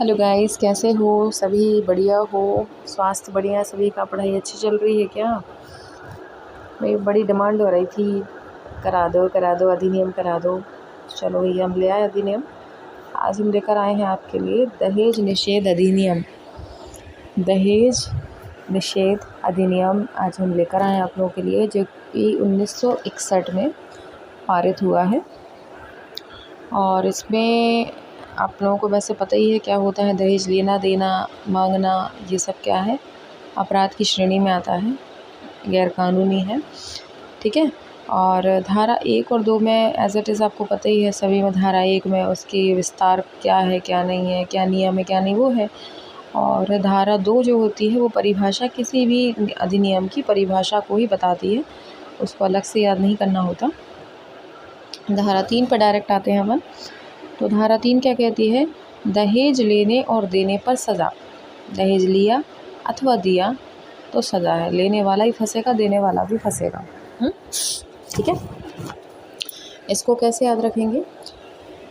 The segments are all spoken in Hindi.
हेलो गाइस, कैसे हो? सभी बढ़िया हो? स्वास्थ्य बढ़िया, सभी का पढ़ाई अच्छी चल रही है क्या? मेरी बड़ी डिमांड हो रही थी, करा दो अधिनियम करा दो। चलो भैया, हम ले आए अधिनियम। आज हम लेकर आए हैं आपके लिए दहेज निषेध अधिनियम। दहेज निषेध अधिनियम आज हम लेकर आए हैं आप लोगों के लिए, जो कि 1961 में पारित हुआ है। और इसमें आप लोगों को वैसे पता ही है क्या होता है। दहेज लेना, देना, मांगना, ये सब क्या है, अपराध की श्रेणी में आता है, गैर कानूनी है। ठीक है। और धारा 1 और 2 में एज इट इज़ आपको पता ही है सभी में। धारा 1 में उसकी विस्तार क्या है, क्या नहीं है, क्या नियम है, क्या नहीं, वो है। और धारा 2 जो होती है वो परिभाषा, किसी भी अधिनियम की परिभाषा को ही बताती है, उसको अलग से याद नहीं करना होता। धारा 3 पर डायरेक्ट आते हैं अपन। तो धारा 3 क्या कहती है? दहेज लेने और देने पर सज़ा। दहेज लिया अथवा दिया तो सज़ा है। लेने वाला ही फंसेगा, देने वाला भी फंसेगा। ठीक है। इसको कैसे याद रखेंगे?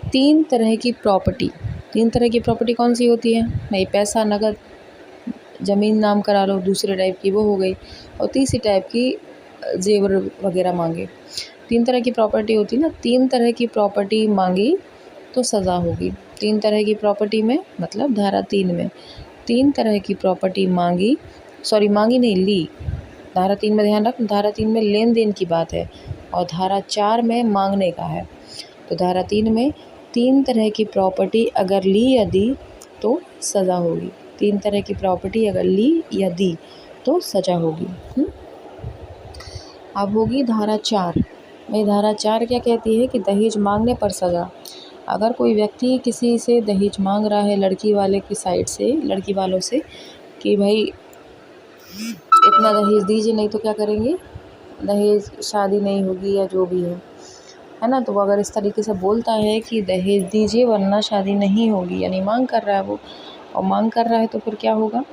3 तरह की प्रॉपर्टी कौन सी होती है भाई? पैसा, नगद, ज़मीन नाम करा लो, दूसरे टाइप की वो हो गई, और तीसरी टाइप की जेवर वगैरह मांगे। 3 तरह की प्रॉपर्टी होती है ना। 3 तरह की प्रॉपर्टी मांगी तो सज़ा होगी। 3 तरह की प्रॉपर्टी में मतलब धारा 3 में 3 तरह की प्रॉपर्टी मांगी नहीं, ली। धारा 3 में ध्यान रख, धारा 3 में लेन देन की बात है और धारा 4 में मांगने का है। तो धारा 3 में 3 तरह की प्रॉपर्टी अगर ली या दी तो सज़ा होगी। 3 तरह की प्रॉपर्टी अगर ली या दी तो सज़ा होगी। अब होगी धारा 4। भाई धारा 4 क्या कहती है कि दहेज मांगने पर सज़ा। अगर कोई व्यक्ति किसी से दहेज मांग रहा है, लड़की वाले की साइड से, लड़की वालों से, कि भाई इतना दहेज दीजिए नहीं तो क्या करेंगे, दहेज शादी नहीं होगी या जो भी है ना। तो वो अगर इस तरीके से बोलता है कि दहेज दीजिए वरना शादी नहीं होगी, यानी मांग कर रहा है वो, और मांग कर रहा है तो फिर क्या होगा,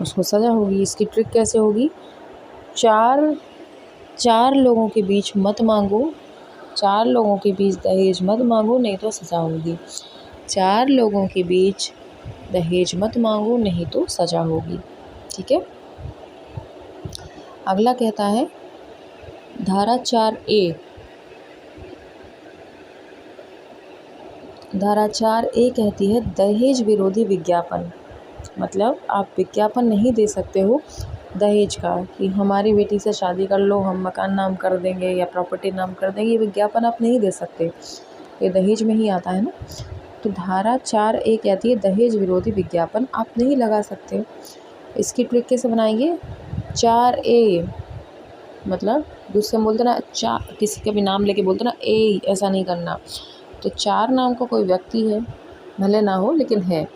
उसको सज़ा होगी। इसकी ट्रिक कैसे होगी? चार लोगों के बीच मत मांगो, 4 लोगों के बीच दहेज मत मांगो, नहीं तो सज़ा होगी। 4 लोगों के बीच दहेज मत मांगो, नहीं तो सज़ा होगी। ठीक है। अगला कहता है धारा 4A। धारा 4A कहती है दहेज विरोधी विज्ञापन। मतलब आप विज्ञापन नहीं दे सकते हो दहेज का, कि हमारी बेटी से शादी कर लो, हम मकान नाम कर देंगे या प्रॉपर्टी नाम कर देंगे। ये विज्ञापन आप नहीं दे सकते, ये दहेज में ही आता है ना। तो धारा 4A कहती है दहेज विरोधी विज्ञापन आप नहीं लगा सकते। इसकी ट्रिक कैसे बनाएंगे? 4A मतलब दूसरे बोलते ना, किसी का भी नाम लेके बोलते ना ए, ऐसा नहीं करना। तो 4 नाम का कोई व्यक्ति है, भले ना हो लेकिन है।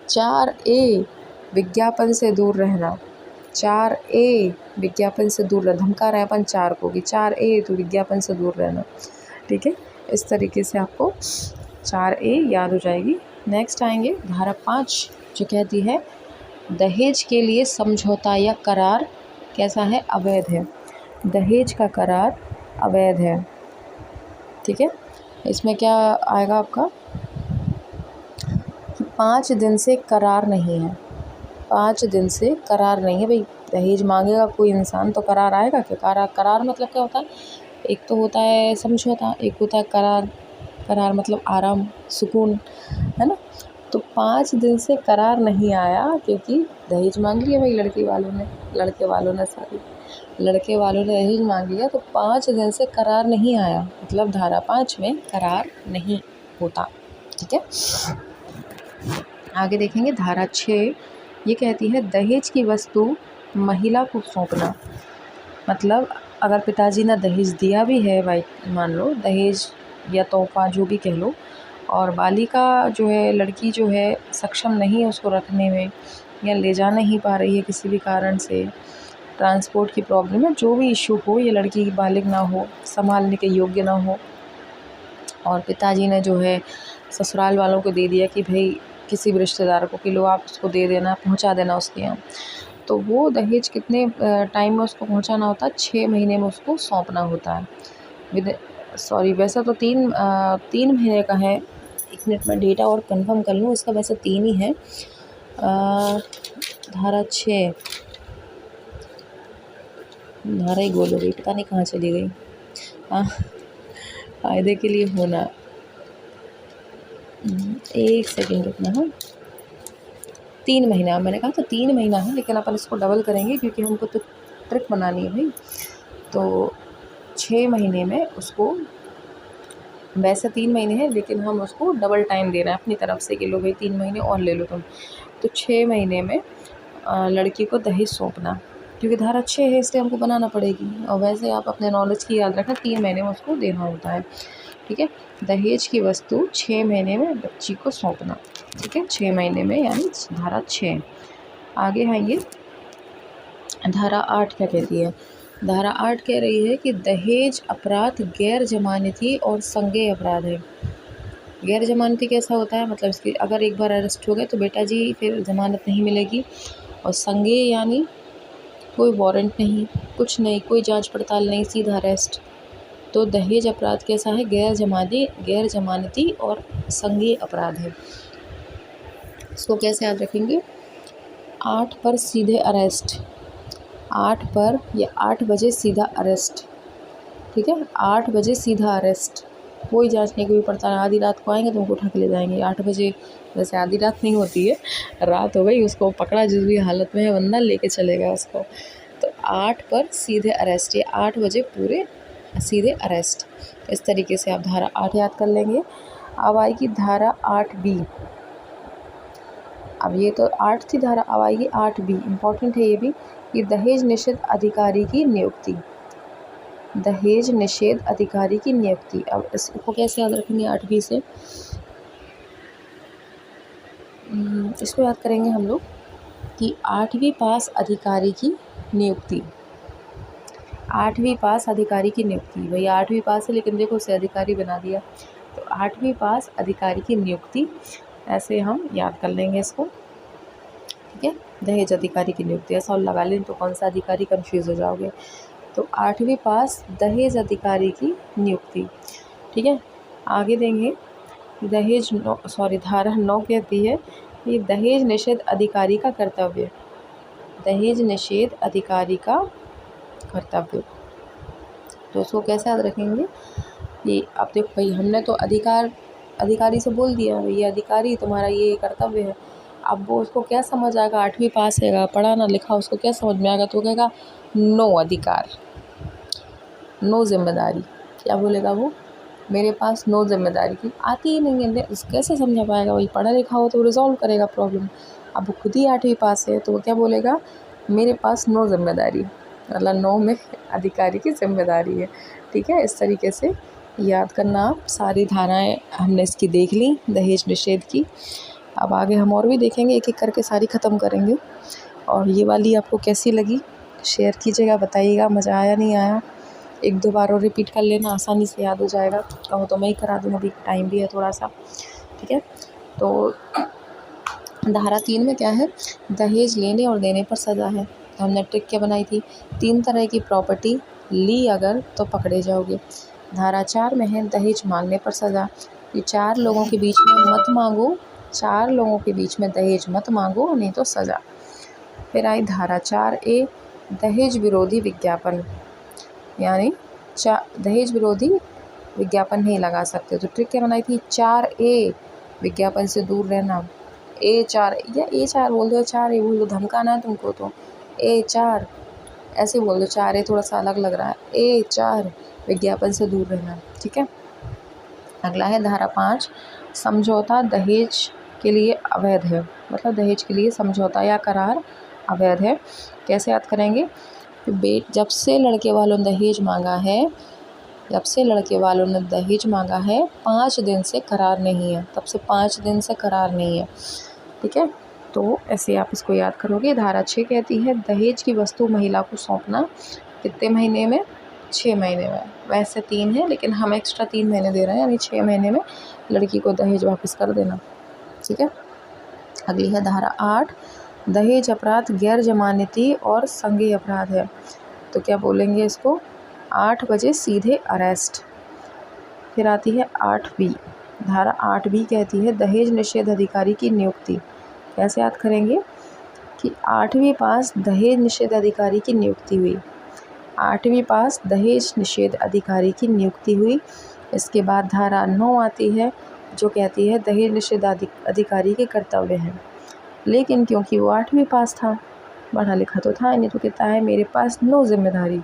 4A विज्ञापन से दूर रहना। 4A विज्ञापन से दूर रहना। धमका रहे अपन 4 को कि 4A तो विज्ञापन से दूर रहना। ठीक है। इस तरीके से आपको 4A याद हो जाएगी। नेक्स्ट आएंगे धारा 5, जो कहती है दहेज के लिए समझौता या करार कैसा है? अवैध है। दहेज का करार अवैध है। ठीक है। इसमें क्या आएगा आपका कि 5 दिन से करार नहीं है। 5 दिन से करार नहीं है। भाई दहेज मांगेगा कोई इंसान तो करार आएगा क्या? करार मतलब क्या होता है? एक तो होता है समझौता, एक होता है करार। करार मतलब आराम, सुकून, है ना। तो 5 दिन से करार नहीं आया क्योंकि दहेज मांग लिया भाई लड़के वालों ने दहेज मांग लिया, तो 5 दिन से करार नहीं आया, मतलब धारा 5 में करार नहीं होता। ठीक है। आगे देखेंगे धारा 6। ये कहती है दहेज की वस्तु महिला को सौंपना। मतलब अगर पिताजी ने दहेज दिया भी है, भाई मान लो दहेज या तोहफा जो भी कह लो, और बालिका जो है, लड़की जो है, सक्षम नहीं है उसको रखने में या ले जा नहीं पा रही है किसी भी कारण से, ट्रांसपोर्ट की प्रॉब्लम है, जो भी इशू हो, ये लड़की बालिग ना हो, संभालने के योग्य ना हो, और पिताजी ने जो है ससुराल वालों को दे दिया कि भाई किसी भी रिश्तेदार को कि लो आप उसको दे देना, पहुंचा देना उसके यहाँ, तो वो दहेज कितने टाइम में उसको पहुंचाना होता है? 6 महीने में उसको सौंपना होता है। वैसा तो 3 महीने का है, मिनट में डेटा और कंफर्म कर लूँ। इसका वैसे 3 ही है। धारा 6 धारा ही गोल हो गई, पता नहीं कहाँ चली गई। हाँ, फायदे के लिए होना। 1 सेकेंड रुकना। हाँ, 3 महीना मैंने कहा था 3 महीना है, लेकिन अपन इसको डबल करेंगे क्योंकि हमको तो ट्रिक बनानी है भाई। तो 6 महीने में उसको, वैसे 3 महीने है लेकिन हम उसको डबल टाइम दे रहे हैं अपनी तरफ से कि लो भाई 3 महीने और ले लो तुम। तो 6 महीने में लड़की को दहेज सौंपना, क्योंकि धारा 6 है इसलिए हमको बनाना पड़ेगी। और वैसे आप अपने नॉलेज की याद रखना, 3 महीने में उसको देना होता है। ठीक है, दहेज की वस्तु 6 महीने में बच्ची को सौंपना। ठीक है, 6 महीने में, यानी धारा 6। आगे आएंगे, धारा 8 क्या कहती है। धारा 8 कह रही है कि दहेज अपराध गैर जमानती और संज्ञेय अपराध है। गैर जमानती कैसा होता है, मतलब इसकी अगर एक बार अरेस्ट हो गए तो बेटा जी फिर ज़मानत नहीं मिलेगी। और संज्ञेय यानी कोई वारंट नहीं, कुछ नहीं, कोई जांच पड़ताल नहीं, सीधा अरेस्ट। तो दहेज अपराध कैसा है, गैर जमानती और संज्ञेय अपराध है। इसको कैसे याद रखेंगे, 8 पर सीधे अरेस्ट, 8 पर या 8 बजे सीधा अरेस्ट। ठीक है, 8 बजे सीधा अरेस्ट, कोई जांच नहीं, कोई पड़ताल। आधी रात को आएंगे तो उनको उठा के ले जाएंगे 8 बजे। वैसे आधी रात नहीं होती है, रात हो गई, उसको पकड़ा जिस भी हालत में है बंदा लेके चलेगा उसको। तो 8 पर सीधे अरेस्ट, या 8 बजे पूरे सीधे अरेस्ट। इस तरीके से आप धारा 8 याद कर लेंगे। अब आएगी धारा 8B। अब ये तो 8 थी धारा, अब आएगी 8B। इम्पॉर्टेंट है ये भी, कि दहेज निषेध अधिकारी की नियुक्ति। दहेज निषेध अधिकारी की नियुक्ति। अब इसको कैसे याद रखेंगे 8B से, इसको याद करेंगे हम लोग कि 8वीं पास अधिकारी की नियुक्ति। 8वीं पास अधिकारी की नियुक्ति, भैया 8वीं पास है लेकिन देखो उसे अधिकारी बना दिया। तो 8वीं पास अधिकारी की नियुक्ति, ऐसे हम याद कर लेंगे इसको। ठीक है, दहेज अधिकारी की नियुक्ति, ऐसा लगा लें तो कौन सा अधिकारी, कंफ्यूज हो जाओगे। तो 8वीं पास दहेज अधिकारी की नियुक्ति। ठीक है, आगे देंगे धारा 9 कहती है कि दहेज निषेध अधिकारी का कर्तव्य। दहेज निषेध अधिकारी का कर्तव्य, तो उसको कैसे याद रखेंगे कि अब देखो भाई हमने तो अधिकारी से बोल दिया ये अधिकारी तुम्हारा ये कर्तव्य है। अब वो उसको क्या समझ आएगा, 8वीं पास हैगा, पढ़ा ना लिखा, उसको क्या समझ में आएगा, तो कहेगा नो अधिकार, नो जिम्मेदारी। क्या बोलेगा वो, मेरे पास नो जिम्मेदारी की आती ही नहीं है, कैसे समझा पाएगा, वही पढ़ा लिखा हो तो रिजॉल्व करेगा प्रॉब्लम। अब वो खुद ही 8वीं पास है तो वो क्या बोलेगा, मेरे पास नो जिम्मेदारी, मतलब 9 में अधिकारी की जिम्मेदारी है। ठीक है, इस तरीके से याद करना आप। सारी धाराएं हमने इसकी देख ली दहेज निषेध की। अब आगे हम और भी देखेंगे, एक एक करके सारी ख़त्म करेंगे। और ये वाली आपको कैसी लगी शेयर कीजिएगा, बताइएगा मज़ा आया नहीं आया। 1-2 बार और रिपीट कर लेना, आसानी से याद हो जाएगा। कहो तो मैं ही करा दूँ, अभी टाइम भी है थोड़ा सा। ठीक है, तो धारा 3 में क्या है, दहेज लेने और देने पर सज़ा है। तो हमने ट्रिक क्या बनाई थी, 3 तरह की प्रॉपर्टी ली अगर तो पकड़े जाओगे। धारा 4 में है दहेज मांगने पर सज़ा, ये 4 लोगों के बीच में मत मांगो, 4 लोगों के बीच में दहेज मत मांगो नहीं तो सज़ा। फिर आई धारा 4A, दहेज विरोधी विज्ञापन, यानी दहेज विरोधी विज्ञापन नहीं लगा सकते। तो ट्रिक क्या बनाई थी, 4A, विज्ञापन से दूर रहना। A4 या A4 बोल दो, 4A बोल दो, धमकाना है तुमको तो A4 ऐसे बोल दो, 4A थोड़ा सा अलग लग रहा है, A4 विज्ञापन से दूर रहना। ठीक है, अगला है धारा 5, समझौता दहेज के लिए अवैध है, मतलब दहेज के लिए समझौता या करार अवैध है। कैसे याद करेंगे, जब से लड़के वालों ने दहेज मांगा है, जब से लड़के वालों ने दहेज मांगा है 5 दिन से करार नहीं है, तब से 5 दिन से करार नहीं है। ठीक है, तो ऐसे आप इसको याद करोगे। धारा 6 कहती है दहेज की वस्तु महिला को सौंपना, कितने महीने में, 6 महीने में। वैसे 3 है लेकिन हम एक्स्ट्रा 3 महीने दे रहे हैं, यानी 6 महीने में लड़की को दहेज वापस कर देना। ठीक है, अगली है धारा 8, दहेज अपराध गैर जमानती और संज्ञेय अपराध है। तो क्या बोलेंगे इसको, 8 बजे सीधे अरेस्ट। फिर आती है 8B, धारा 8 भी कहती है दहेज निषेध अधिकारी की नियुक्ति। कैसे याद करेंगे कि 8वीं पास दहेज निषेध अधिकारी की नियुक्ति हुई। 8वीं पास दहेज निषेध अधिकारी की नियुक्ति हुई। इसके बाद धारा 9 आती है जो कहती है दहेज निषेध अधिकारी के कर्तव्य हैं। लेकिन क्योंकि वो 8वीं पास था, पढ़ा लिखा तो था ही नहीं, तो कहता है मेरे पास नो जिम्मेदारी,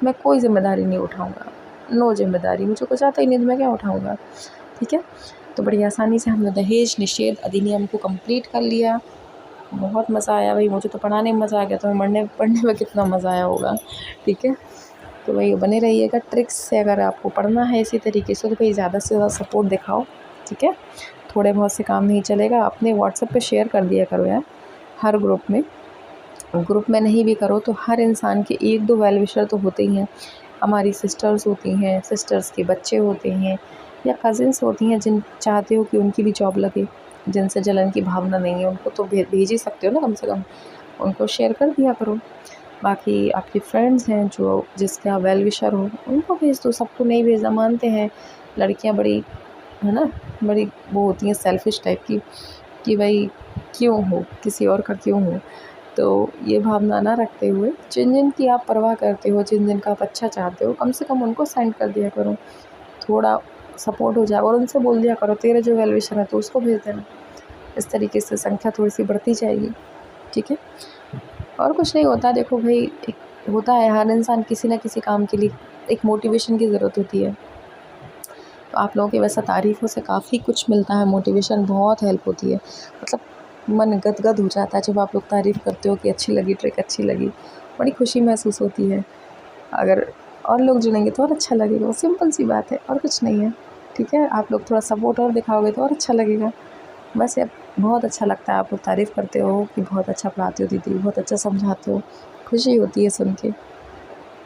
मैं कोई जिम्मेदारी नहीं उठाऊंगा, नो जिम्मेदारी, मुझे कुछ आता ही नहीं तो मैं क्या उठाऊंगा। ठीक है, तो बड़ी आसानी से हमने दहेज निषेध अधिनियम को कंप्लीट कर लिया। बहुत मज़ा आया भाई, मुझे तो पढ़ाने में मज़ा आ गया, तो पढ़ने में कितना मज़ा आया होगा। ठीक है, तो भाई बने रहिएगा। ट्रिक्स से अगर आपको पढ़ना है इसी तरीके से तो भाई ज़्यादा से ज़्यादा सपोर्ट दिखाओ। ठीक है, थोड़े बहुत से काम नहीं चलेगा, अपने व्हाट्सएप पे शेयर कर दिया करो यार, हर ग्रुप में नहीं भी करो तो हर इंसान के 1-2 वेल विशर तो होते ही हैं। हमारी सिस्टर्स होती हैं, सिस्टर्स के बच्चे होते हैं, या कज़िन्स होती हैं जिन चाहते हो कि उनकी भी जॉब लगे, जिनसे जलन की भावना नहीं है, उनको तो भेज ही सकते हो ना, कम से कम उनको शेयर कर दिया करो। बाकी आपके फ्रेंड्स हैं जो जिसका वेल विशर हो उनको भेज दो, सबको नहीं भेजना, मानते हैं लड़कियां बड़ी, है ना, बड़ी वो होती हैं सेल्फिश टाइप की कि भाई क्यों हो, किसी और का क्यों हो। तो ये भावना ना रखते हुए जिन की आप परवाह करते हो, जिन का आप अच्छा चाहते हो, कम से कम उनको सेंड कर दिया करो, थोड़ा सपोर्ट हो जाएगा। और उनसे बोल दिया करो तेरे जो वेल विशर है तो उसको भेज देना। इस तरीके से संख्या थोड़ी सी बढ़ती जाएगी। ठीक है, और कुछ नहीं होता। देखो भाई, एक होता है हर इंसान किसी ना किसी काम के लिए एक मोटिवेशन की ज़रूरत होती है। तो आप लोगों के वैसा तारीफ़ों से काफ़ी कुछ मिलता है, मोटिवेशन बहुत हेल्प होती है। मतलब मन गदगद हो जाता है जब आप लोग तारीफ़ करते हो कि अच्छी लगी, ट्रिक अच्छी लगी, बड़ी खुशी महसूस होती है। अगर और लोग जुड़ेंगे तो और अच्छा लगेगा, सिंपल सी बात है, और कुछ नहीं है। ठीक है, आप लोग थोड़ा सपोर्ट और दिखाओगे तो और अच्छा लगेगा। बस अब बहुत अच्छा लगता है, आप लोग तारीफ़ करते हो कि बहुत अच्छा पढ़ाते हो दीदी, बहुत अच्छा समझाते हो, खुशी होती है सुन के।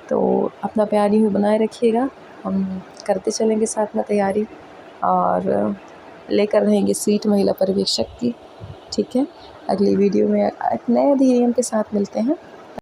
तो अपना प्यार यूँ बनाए रखिएगा, हम करते चलेंगे साथ में तैयारी और लेकर रहेंगे सीट महिला पर्यवेक्षक की। ठीक है, अगली वीडियो में एक नए अधिनियम के साथ मिलते हैं।